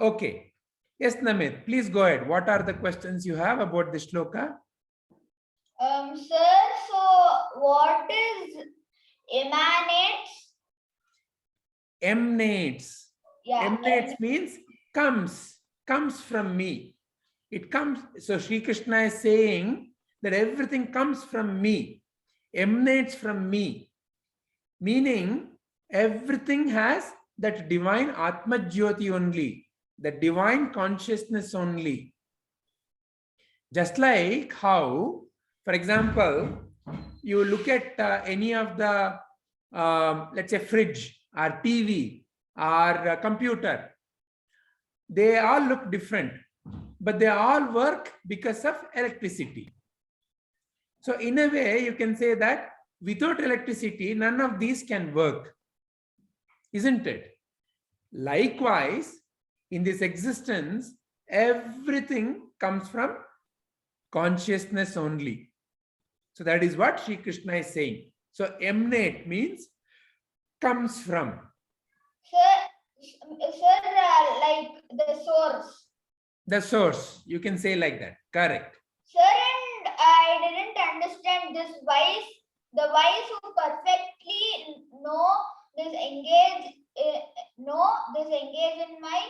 Okay. Yes, Namit, please go ahead. What are the questions you have about this shloka? Sir, so what is emanates? Emanates. Yeah. Emanates means comes from me. It comes. So Sri Krishna is saying that everything comes from me, emanates from me, meaning everything has that divine Atma Jyoti only, the divine consciousness only. Just like how, for example, you look at any of the, let's say, fridge or TV or computer, they all look different, but they all work because of electricity. So in a way, you can say that without electricity, none of these can work, isn't it? Likewise, in this existence, everything comes from consciousness only. So that is what Sri Krishna is saying. So emanate means comes from. Sir, like the source. The source, you can say like that. Correct. Sir, and I didn't understand this wise. The wise who perfectly know this engage in my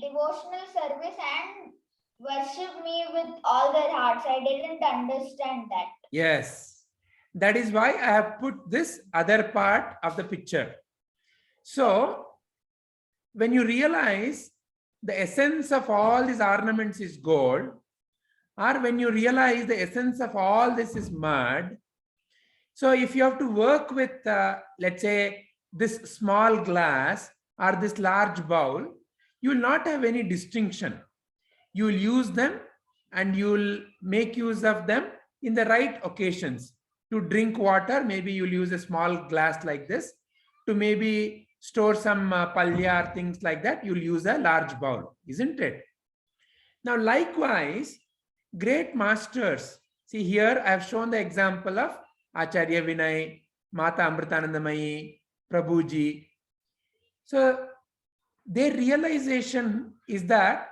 devotional service and worship me with all their hearts. I didn't understand that. Yes. That is why I have put this other part of the picture. So when you realize the essence of all these ornaments is gold, or when you realize the essence of all this is mud, so if you have to work with, let's say, this small glass or this large bowl, you will not have any distinction. You will use them and you will make use of them in the right occasions. To drink water, maybe you'll use a small glass like this. To maybe store some palya or things like that, you'll use a large bowl, isn't it? Now, likewise, great masters. See here, I have shown the example of Acharya Vinay, Mata Amritanandamayi, Prabhuji. So their realization is that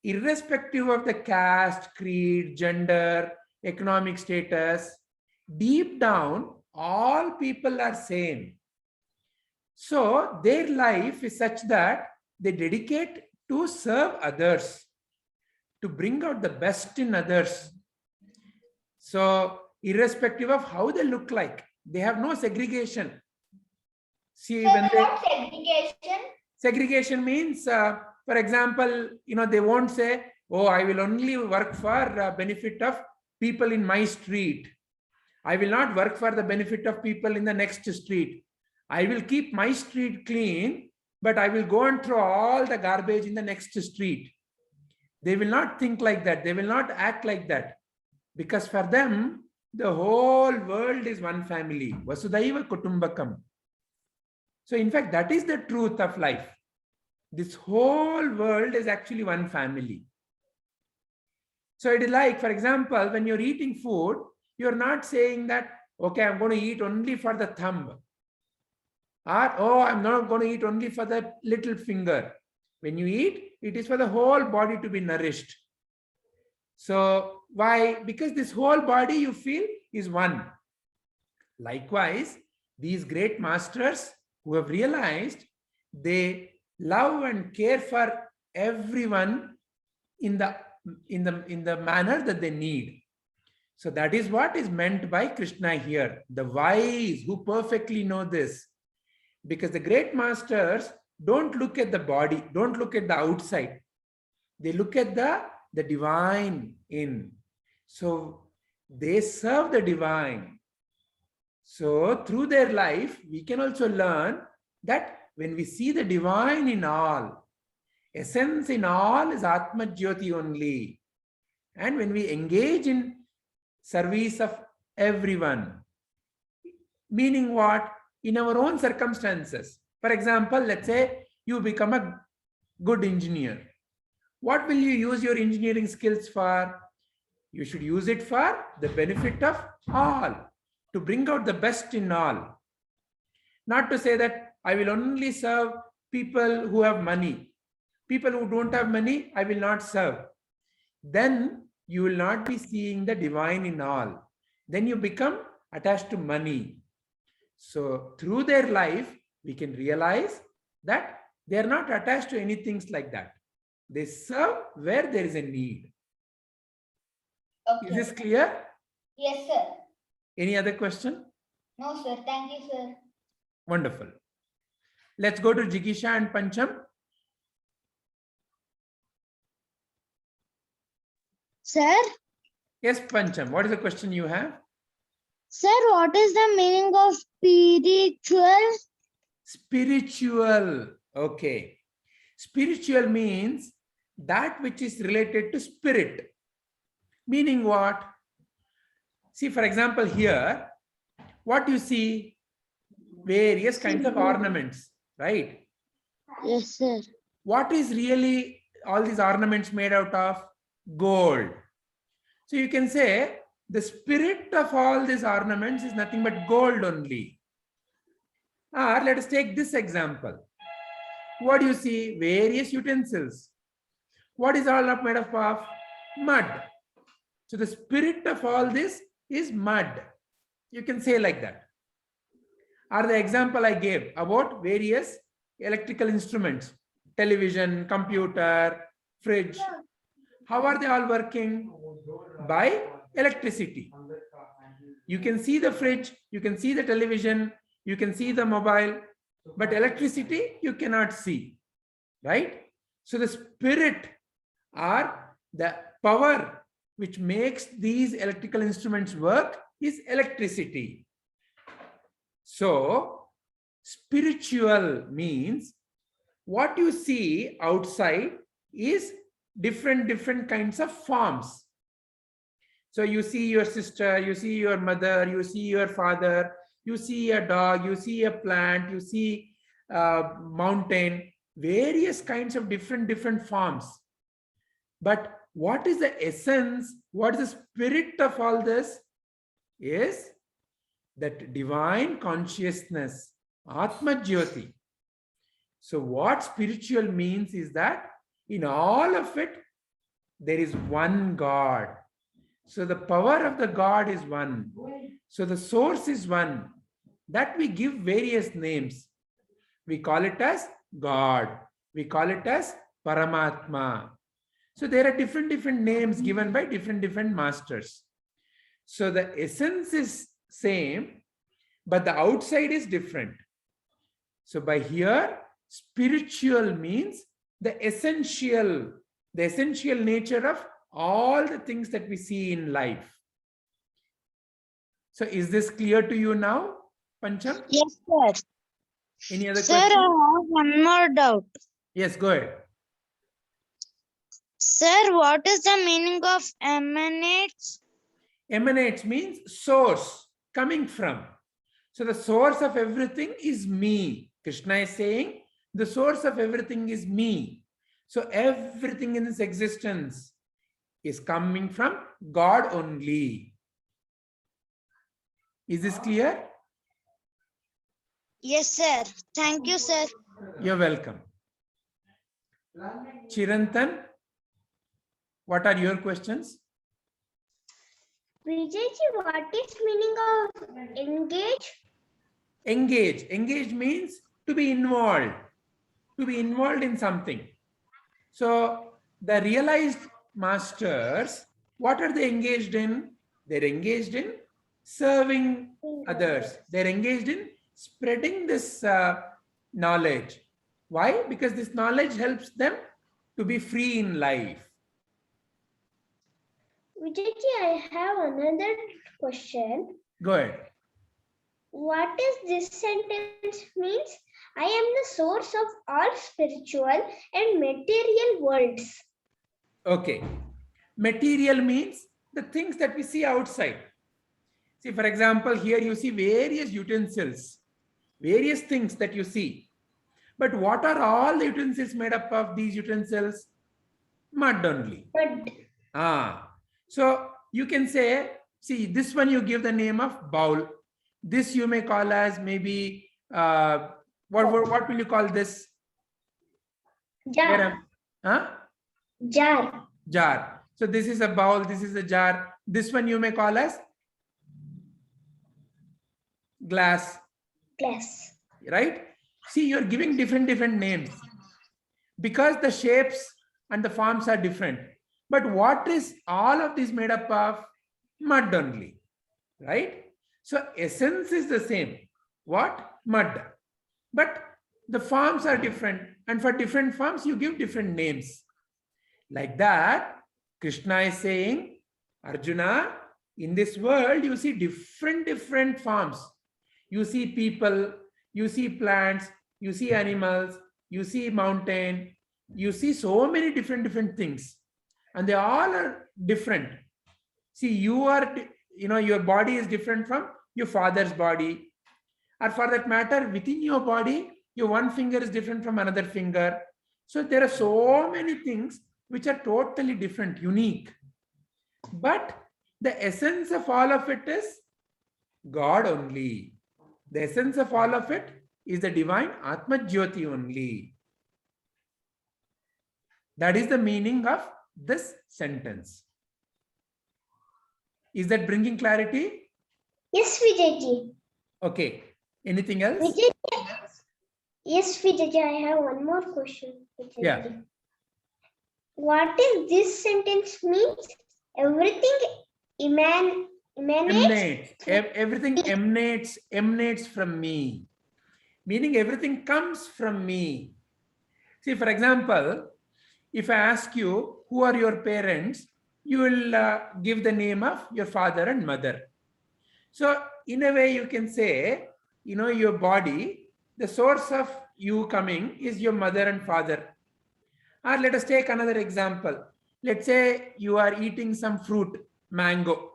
irrespective of the caste, creed, gender, economic status, deep down, all people are same. So their life is such that they dedicate to serve others, to bring out the best in others. So irrespective of how they look like, they have no segregation. See, so when what segregation? Segregation means, for example, they won't say, oh, I will only work for benefit of people in my street. I will not work for the benefit of people in the next street. I will keep my street clean, but I will go and throw all the garbage in the next street. They will not think like that. They will not act like that. Because for them, the whole world is one family. Vasudhaiva Kutumbakam. So in fact, that is the truth of life. This whole world is actually one family. So it is like, for example, when you're eating food, you're not saying that, okay, I'm going to eat only for the thumb. Or, oh, I'm not going to eat only for the little finger. When you eat, it is for the whole body to be nourished. So why? Because this whole body you feel is one. Likewise, these great masters who have realized, they love and care for everyone in the manner that they need. So that is what is meant by Krishna here. The wise who perfectly know this. Because the great masters don't look at the body, don't look at the outside. They look at the divine in. So they serve the divine. So through their life, we can also learn that when we see the divine in all, essence in all is Atma Jyoti only. And when we engage in service of everyone, meaning what? In our own circumstances. For example, let's say you become a good engineer. What will you use your engineering skills for? You should use it for the benefit of all, to bring out the best in all. Not to say that I will only serve people who have money. People who don't have money, I will not serve. Then you will not be seeing the divine in all. Then you become attached to money. So through their life, we can realize that they are not attached to anything like that. They serve where there is a need. Okay. Is this clear? Yes, sir. Any other question? No, sir. Thank you, sir. Wonderful. Let's go to Jikisha and Pancham. Sir, Yes, Pancham, what is the question you have? sir, what is the meaning of spiritual? Spiritual. Okay. Spiritual means that which is related to spirit. Meaning what? See, for example, here, what you see? Various kinds of ornaments, right? Yes, sir. What is really all these ornaments made out of? Gold. So you can say the spirit of all these ornaments is nothing but gold only. Or let us take this example. What do you see? Various utensils. What is all made of? Mud. So the spirit of all this is mud. You can say like that. Or the example I gave about various electrical instruments, television, computer, fridge. How are they all working? By electricity. You can see the fridge, you can see the television, you can see the mobile, but electricity you cannot see, right? So the spirit or the power which makes these electrical instruments work is electricity. So spiritual means what you see outside is different kinds of forms. So you see your sister, you see your mother, you see your father, you see a dog, you see a plant, you see a mountain, various kinds of different forms. But what is the essence? What is the spirit of all this? Is that divine consciousness, Atma Jyoti. So what spiritual means is that in all of it, there is one God. So the power of the God is one. So the source is one. That we give various names. We call it as God. We call it as Paramatma. So there are different names given by different masters. So the essence is same, but the outside is different. So by here, spiritual means the essential nature of all the things that we see in life. So is this clear to you now, Pancham? Yes, sir. Any other Sir, question? I have one more doubt. Yes, go ahead. Sir, what is the meaning of emanates? Emanates means source, coming from. So the source of everything is me. Krishna is saying the source of everything is me. So everything in this existence is coming from God only. Is this clear? Yes, sir. Thank you, sir. You're welcome. Chirantan, what are your questions? Vijayji, what is meaning of engage? Engage. Engage means to be involved in something. So the realized masters, what are they engaged in? They're engaged in serving others. They're engaged in spreading this knowledge. Why? Because this knowledge helps them to be free in life. Vijayji, I have another question. Go ahead. What is this sentence means? I am the source of all spiritual and material worlds. Okay. Material means the things that we see outside. See, for example, here you see various utensils, various things that you see. But what are all the utensils made up of? These utensils? Mud only. But So you can say, see, this one you give the name of bowl. This you may call as maybe, what will you call this? jar. Huh? Jar. Jar. So this is a bowl, this is a jar. This one you may call as glass, Glass. right? See, you're giving different names because the shapes and the forms are different. But what is all of this made up of? Mud only, right? So essence is the same. What? Mud. But the forms are different, and for different forms you give different names. Like that, Krishna is saying, Arjuna, in this world you see different forms. You see people, you see plants, you see animals, you see mountain, you see so many different things, and they all are different. See, you are, your body is different from your father's body, or for that matter, within your body, your one finger is different from another finger. So there are so many things which are totally different, unique. But the essence of all of it is God only. The essence of all of it is the divine Atma Jyoti only. That is the meaning of this sentence. Is that bringing clarity? Yes, Vijayji. Okay. Anything else? Vijayji. Yes, Vijayji, I have one more question. Vijayji. Yeah. What is this sentence means? Everything emanates. Emanates. Everything emanates from me. Meaning everything comes from me. See, for example, if I ask you, who are your parents? You will give the name of your father and mother. So in a way you can say, your body, the source of you coming is your mother and father. Or let us take another example. Let's say you are eating some fruit, mango.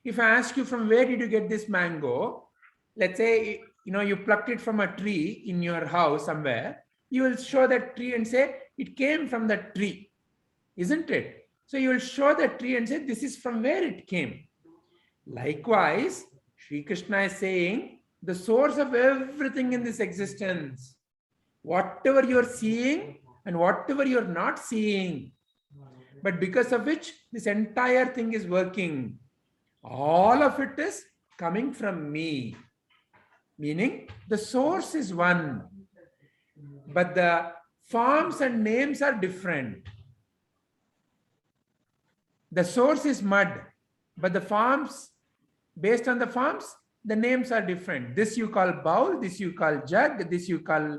If I ask you, from where did you get this mango? Let's say, you plucked it from a tree in your house somewhere. You will show that tree and say, it came from that tree, isn't it? So you will show that tree and say, this is from where it came. Likewise, Sri Krishna is saying, the source of everything in this existence, whatever you're seeing and whatever you're not seeing, but because of which this entire thing is working, all of it is coming from me. Meaning the source is one, but the forms and names are different. The source is mud, but the forms, based on the forms, the names are different. This you call bowl, this you call jug, this you call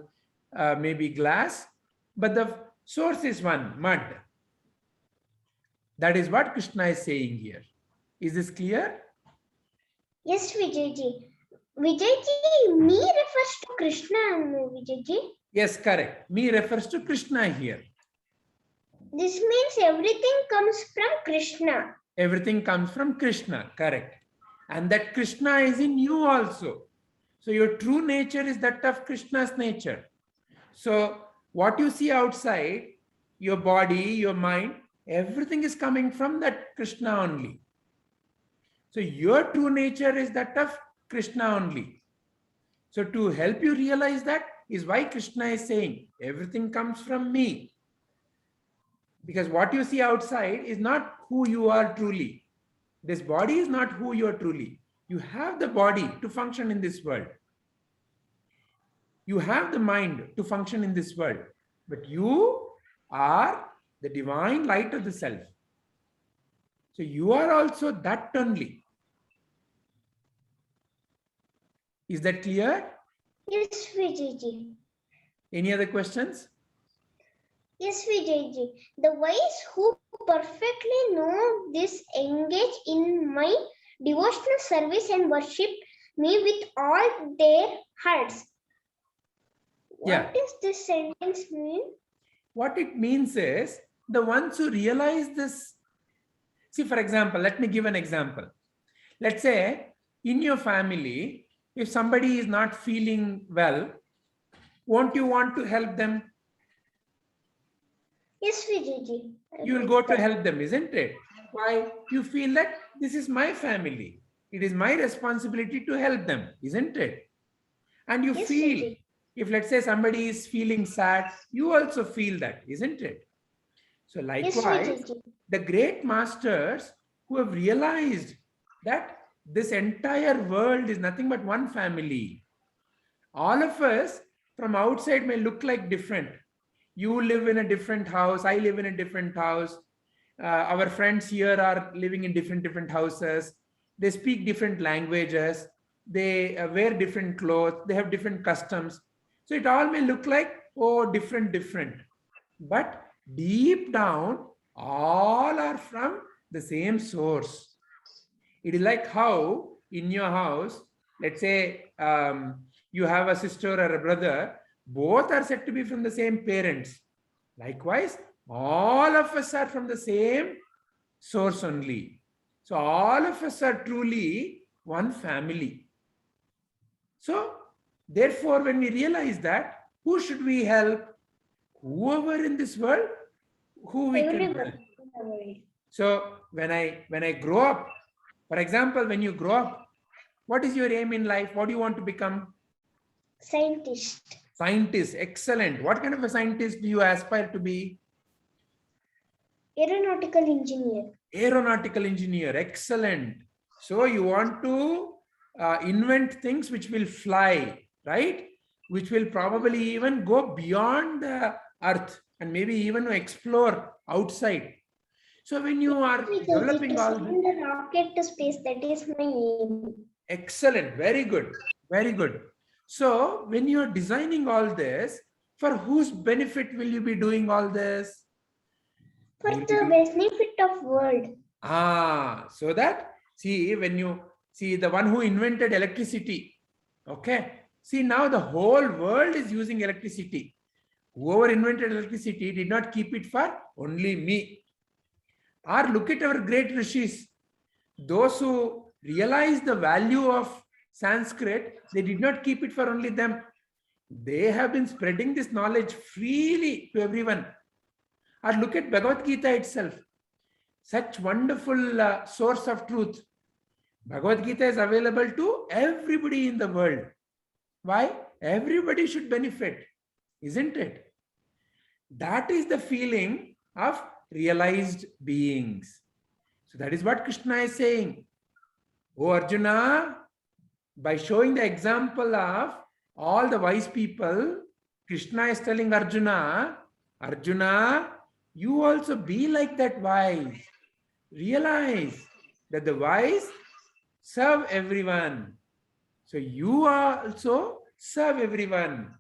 maybe glass, but the source is one, mud. That is what Krishna is saying here. Is this clear? Yes, Vijayji. Vijayji, me refers to Krishna, Vijayji. Yes, correct. Me refers to Krishna here. This means everything comes from Krishna. Everything comes from Krishna, correct. And that Krishna is in you also. So your true nature is that of Krishna's nature. So what you see outside, your body, your mind, everything is coming from that Krishna only. So your true nature is that of Krishna only. So to help you realize that is why Krishna is saying, everything comes from me. Because what you see outside is not who you are truly. This body is not who you are truly. You have the body to function in this world. You have the mind to function in this world. But you are the divine light of the self. So you are also that only. Is that clear? Yes, Vijayji. Any other questions? Yes, Vijayji. The wise who perfectly know this engage in my devotional service and worship me with all their hearts. Yeah. What does this sentence mean? What it means is the ones who realize this. See, for example, let me give an example. Let's say in your family, if somebody is not feeling well, won't you want to help them? Yes, Vijayji. You will go to help them, isn't it? Why? You feel that this is my family. It is my responsibility to help them, isn't it? And you Yes, feel, Vijay. if let's say somebody is feeling sad, you also feel that, isn't it? So Yes, likewise, Vijayji. the great masters who have realized that this entire world is nothing but one family. All of us from outside may look like different. You live in a different house, I live in a different house. Our friends here are living in different houses. They speak different languages. They wear different clothes. They have different customs. So it all may look like, oh, different. But deep down, all are from the same source. It is like how in your house, let's say you have a sister or a brother, both are said to be from the same parents. Likewise, all of us are from the same source only. So all of us are truly one family. So therefore, when we realize that, who should we help? Whoever in this world, who we can help. Everybody. So when I grow up, for example, when you grow up, what is your aim in life? What do you want to become? Scientist. Scientist. Excellent. What kind of a scientist do you aspire to be? Aeronautical engineer. Aeronautical engineer. Excellent. So you want to invent things which will fly, right? Which will probably even go beyond the earth and maybe even explore outside. So when you are developing all this, send the rocket to space, that is my aim. excellent, very good, very good. So when you are designing all this, for whose benefit will you be doing all this? For the benefit of world. So that, see, when you see the one who invented electricity, okay, see now the whole world is using electricity. Whoever invented electricity did not keep it for only me. Or look at our great rishis. Those who realized the value of Sanskrit, they did not keep it for only them. They have been spreading this knowledge freely to everyone. Or look at Bhagavad Gita itself. Such wonderful source of truth. Bhagavad Gita is available to everybody in the world. Why? Everybody should benefit, isn't it? That is the feeling of realized beings. So that is what Krishna is saying. Oh Arjuna, by showing the example of all the wise people, Krishna is telling Arjuna, Arjuna, you also be like that wise. Realize that the wise serve everyone. So you also serve everyone.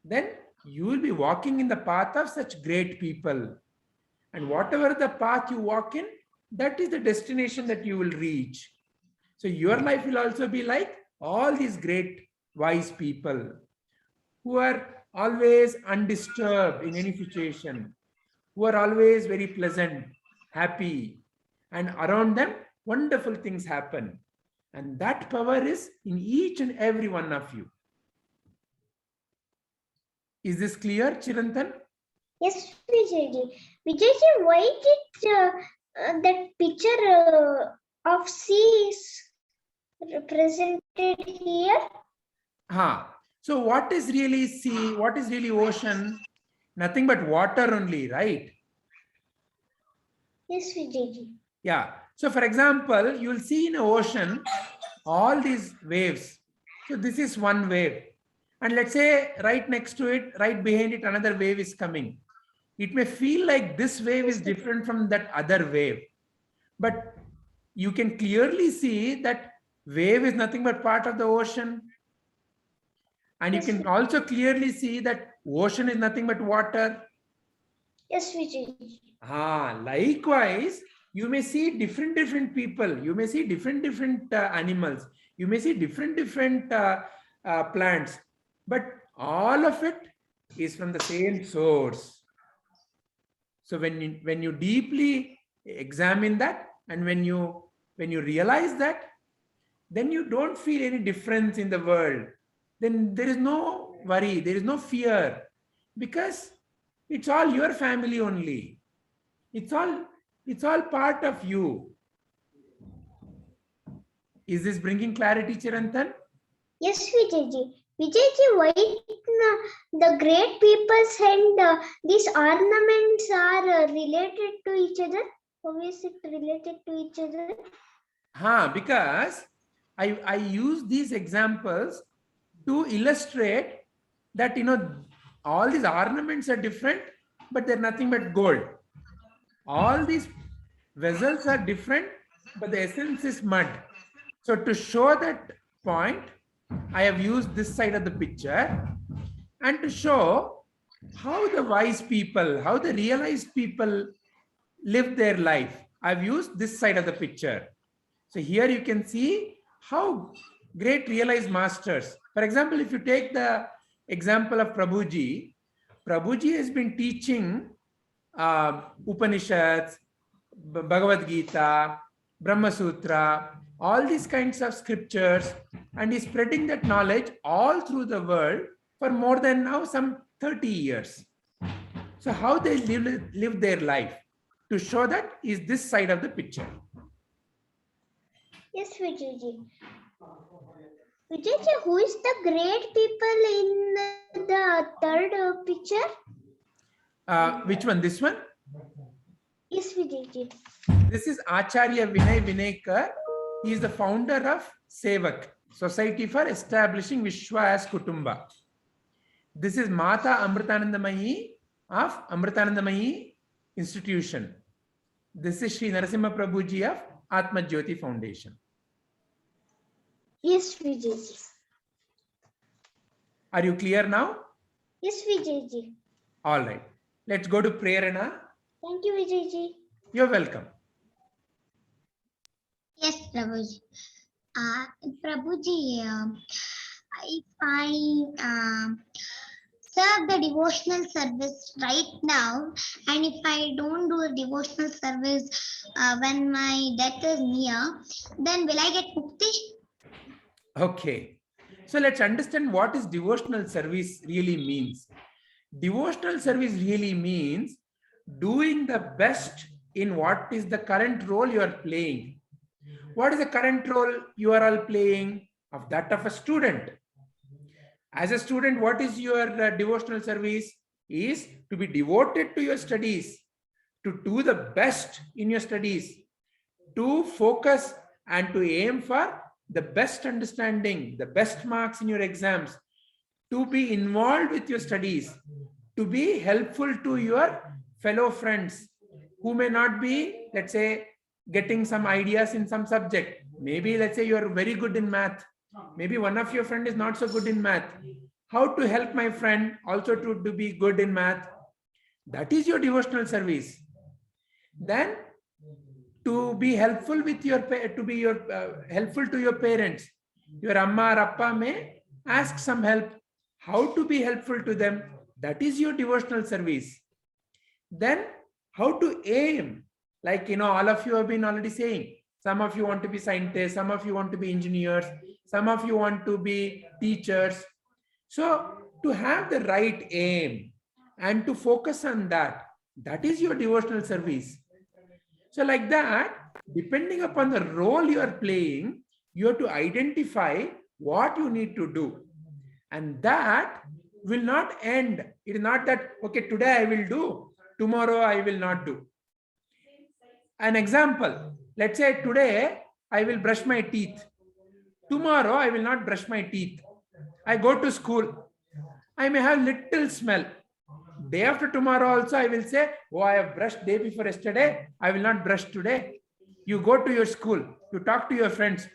Then you will be walking in the path of such great people. And whatever the path you walk in, that is the destination that you will reach. So your life will also be like all these great wise people who are always undisturbed in any situation, who are always very pleasant, happy, and around them wonderful things happen. And that power is in each and every one of you. Is this clear, Chirantan? Yes, Vijayji. Vijayji, why did that picture of sea is represented here? So what is really sea? What is really ocean? Nothing but water only, right? Yes, Vijayji. Yeah. So for example, you will see in the ocean all these waves. So this is one wave. And let's say right next to it, right behind it, another wave is coming. It may feel like this wave is different from that other wave. But you can clearly see that wave is nothing but part of the ocean. And you can also clearly see that ocean is nothing but water. Yes, Vijayji. Likewise, you may see different people. You may see different animals. You may see different plants. But all of it is from the same source. So when you deeply examine that, and when you realize that, then you don't feel any difference in the world. Then there is no worry, there is no fear, because it's all your family only. It's all part of you. Is this bringing clarity, Chirantan? Yes, Vijayji. Vijayji, why the great peoples and these ornaments are related to each other? How is it related to each other? Because I use these examples to illustrate that, all these ornaments are different, but they're nothing but gold. All these vessels are different, but the essence is mud. So to show that point, I have used this side of the picture, and to show how the wise people, how the realized people live their life, I've used this side of the picture. So here you can see how great realized masters. For example, if you take the example of Prabhuji, Prabhuji has been teaching Upanishads, Bhagavad Gita, Brahma Sutra, all these kinds of scriptures, and he's spreading that knowledge all through the world for more than now some 30 years. So how they live their life, to show that is this side of the picture. Yes, Vijayji. Vijayji, who is the great people in the third picture? Which one? This one? Yes, Vijayji. This is Acharya Vinay Vinekar. He is the founder of Sevak, Society for Establishing Vishwa as Kutumba. This is Mata Amritanandamayi of Amritanandamayi Institution. This is Sri Narasimha Prabhuji of Atma Jyoti Foundation. Yes, Vijayji. Are you clear now? Yes, Vijayji. All right. Let's go to Prerana. Thank you, Vijayji. You're welcome. Yes, Prabhuji. Prabhuji, if I serve the devotional service right now, and if I don't do a devotional service when my death is near, then will I get mukti? Okay. So let's understand what is devotional service really means. Devotional service really means doing the best in what is the current role you are playing. What is the current role you are all playing? Of that of a student. As a student, what is your devotional service? Is to be devoted to your studies, to do the best in your studies, to focus and to aim for the best understanding, the best marks in your exams, to be involved with your studies, to be helpful to your fellow friends who may not be, let's say, getting some ideas in some subject. Maybe, let's say, you are very good in math. Maybe one of your friend is not so good in math. How to help my friend also to be good in math? That is your devotional service. Then to be helpful with your, helpful to your parents. Your amma or appa may ask some help. How to be helpful to them? That is your devotional service. Then how to aim? Like, all of you have been already saying, some of you want to be scientists, some of you want to be engineers, some of you want to be teachers. So to have the right aim and to focus on that, that is your devotional service. So like that, depending upon the role you are playing, you have to identify what you need to do. And that will not end. It is not that, okay, today I will do, tomorrow I will not do. An example, let's say today I will brush my teeth. Tomorrow I will not brush my teeth. I go to school. I may have little smell. Day after tomorrow also I will say, oh, I have brushed day before yesterday. I will not brush today. You go to your school. You talk to your friends.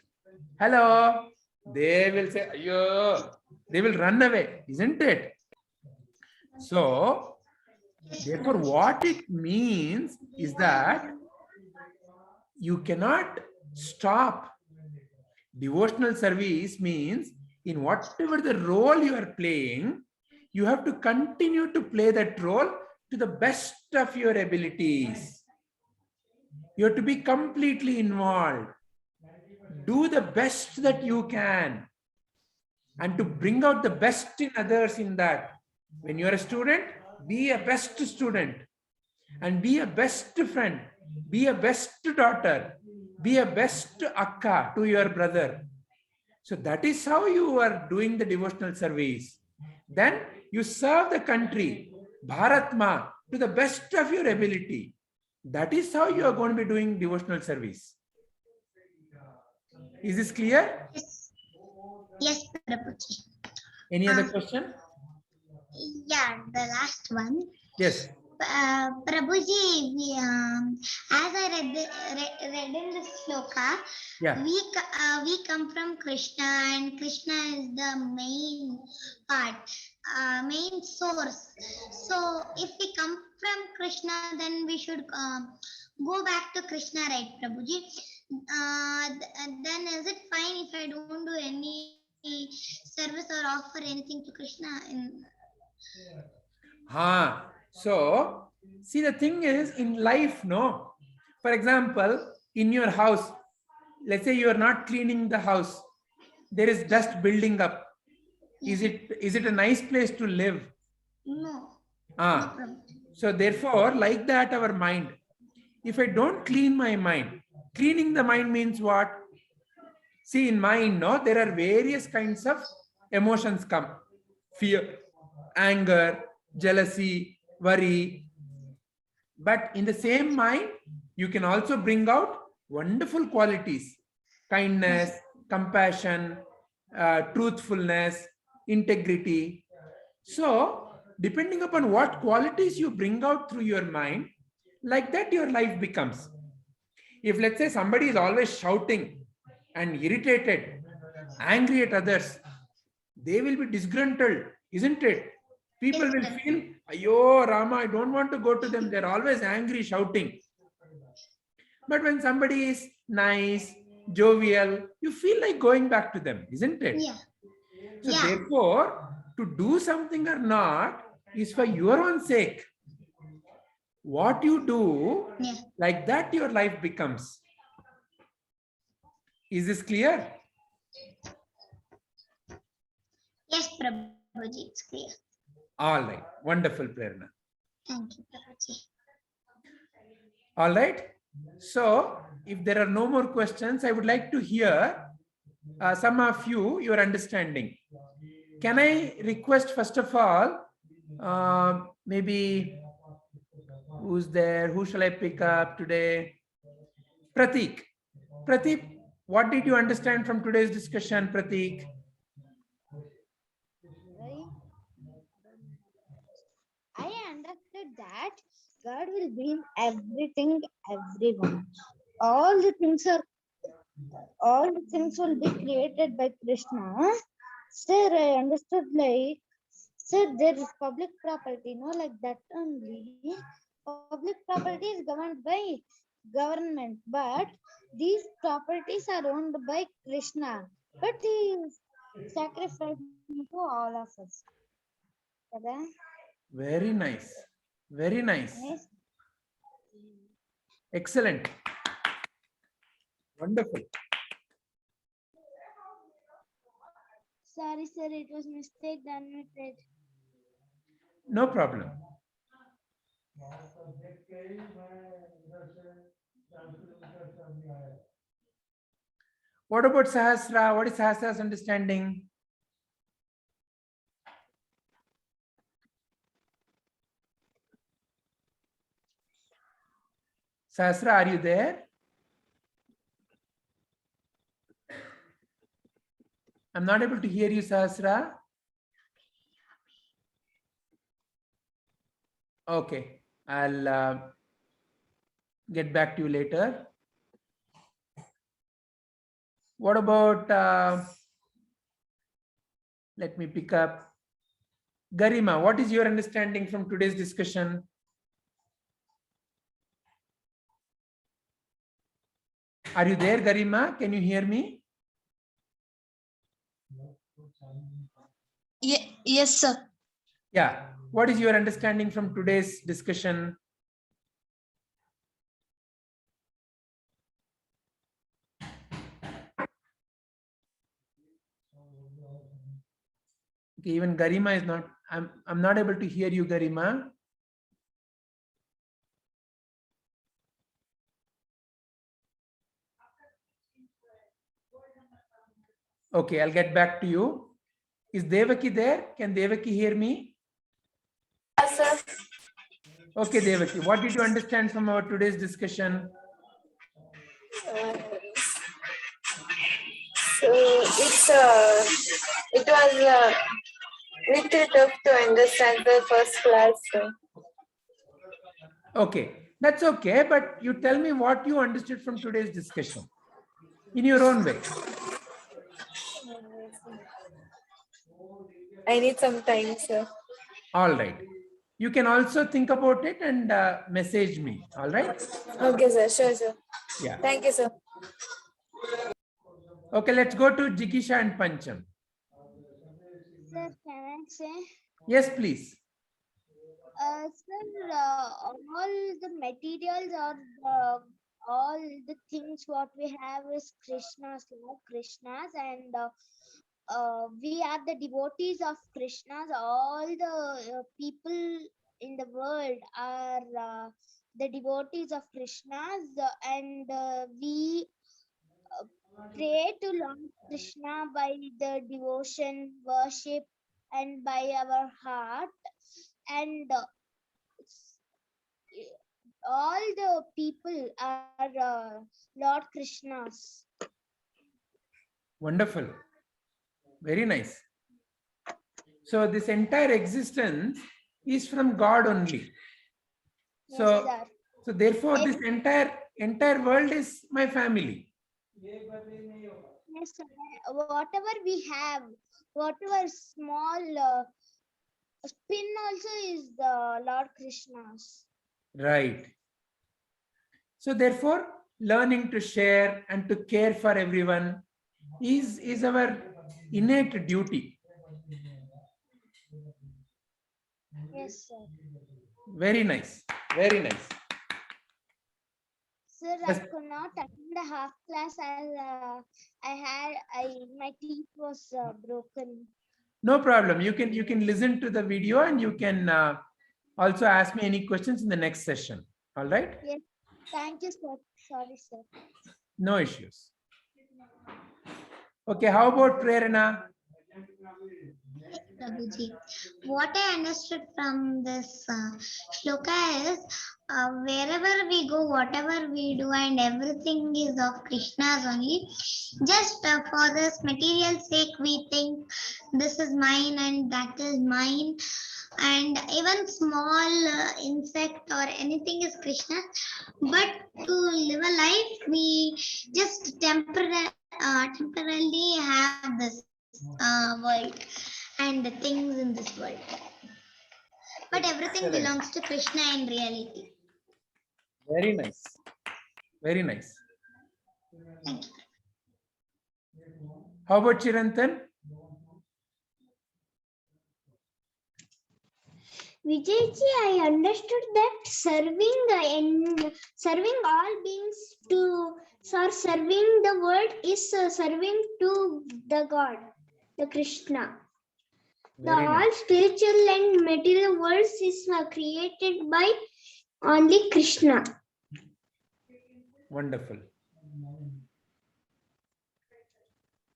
Hello. They will say, Ayo. They will run away, isn't it? So, therefore, what it means is that you cannot stop. Devotional service means in whatever the role you are playing, you have to continue to play that role to the best of your abilities. You have to be completely involved. Do the best that you can and to bring out the best in others in that. When you are a student, be a best student and be a best friend. Be a best daughter, be a best akka to your brother. So that is how you are doing the devotional service. Then you serve the country, Bharatma, to the best of your ability. That is how you are going to be doing devotional service. Is this clear? Yes, yes, Prabhuji. Any other question? Yeah, the last one. Yes. Prabhuji, as I read in the sloka, Yeah. we come from Krishna, and Krishna is the main part, main source. So if we come from Krishna, then we should go back to Krishna, right, Prabhuji? Then is it fine if I don't do any service or offer anything to Krishna in? So, see, the thing is in life, no? For example, in your house, let's say you are not cleaning the house, there is dust building up. Is it a nice place to live? No. Ah. So therefore, like that, our mind. If I don't clean my mind, cleaning the mind means what? See, in mind, no, there are various kinds of emotions come. Fear, anger, jealousy, worry. But in the same mind, you can also bring out wonderful qualities: kindness, compassion, truthfulness, integrity. So, depending upon what qualities you bring out through your mind, like that your life becomes. If, let's say, somebody is always shouting and irritated, angry at others, they will be disgruntled, isn't it? People will feel, Ayo, Rama, I don't want to go to them. They're always angry, shouting. But when somebody is nice, jovial, you feel like going back to them, isn't it? Yeah. So therefore, to do something or not is for your own sake. What you do, like that your life becomes. Is this clear? Yes, Prabhuji, it's clear. All right. Wonderful, Prerna. Thank you, Prabhuji. All right. So, if there are no more questions, I would like to hear some of you, your understanding. Can I request, first of all, maybe who's there? Who shall I pick up today? Pratik. Pratik, what did you understand from today's discussion, Pratik? I understood that God will bring everything, everyone. All the things will be created by Krishna. Sir, I understood sir, there is public property, no, like that only. Public property is governed by government, but these properties are owned by Krishna. But he is sacrificing to all of us. Kada? Very nice. Very nice. Yes. Excellent. Wonderful. Sorry, sir, it was mistake unmuted. No problem. What about Sahasra? What is Sahasra's understanding? Sahasra, are you there? I'm not able to hear you, Sahasra. Okay, I'll get back to you later. What about, let me pick up Garima. What is your understanding from today's discussion? Are you there, Garima? Can you hear me? Yes, sir. Yeah. What is your understanding from today's discussion? Okay, even Garima is not, I'm not able to hear you, Garima. Okay, I'll get back to you. Is Devaki there? Can Devaki hear me? Yes, sir. Okay, Devaki, what did you understand from our today's discussion? So it was little tough to understand the first class. Sir. Okay, that's okay, but you tell me what you understood from today's discussion in your own way. I need some time, sir. All right. You can also think about it and message me. All right. Okay, sir. Sure, sir. Yeah. Thank you, sir. Okay, let's go to Jikisha and Pancham. Sir, can I say? Yes, please. Sir, all the materials or all the things what we have is Krishna's, Lord Krishna's, and we are the devotees of Krishna's. All the people in the world are the devotees of Krishna's, and we pray to Lord Krishna by the devotion, worship, and by our heart, and all the people are Lord Krishna's. Wonderful. Very nice. So this entire existence is from God only. Yes, So, sir. so therefore, this entire world is my family. Yes, sir. Whatever we have, whatever small spin also is the Lord Krishna's. Right. So therefore, learning to share and to care for everyone is our innate duty. Yes, sir. Very nice. Very nice. Sir, Yes. I could not attend the half class as my teeth was broken. No problem. You can listen to the video and you can also ask me any questions in the next session. All right. Yes. Thank you, sir. Sorry, sir. No issues. Okay. How about Prerana? Prabhuji. What I understood from this shloka is wherever we go, whatever we do, and everything is of Krishna's only. Just for this material sake, we think this is mine and that is mine. And even small insect or anything is Krishna. But to live a life, we just temporarily have this world and the things in this world. But everything Excellent. belongs to Krishna in reality. Very nice. Very nice. Thank you. How about Chirantan? Vijayji, I understood that serving all beings or serving the world is serving to the God, the Krishna. Very All nice. spiritual and material worlds is created by only Krishna. Wonderful.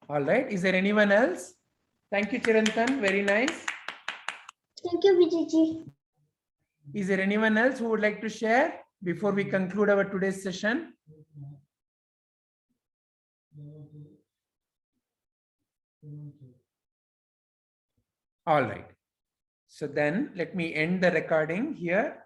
All right. Is there anyone else? Thank you, Chirantan. Very nice. Thank you, Vijayji. Is there anyone else who would like to share before we conclude our today's session? All right. So then let me end the recording here.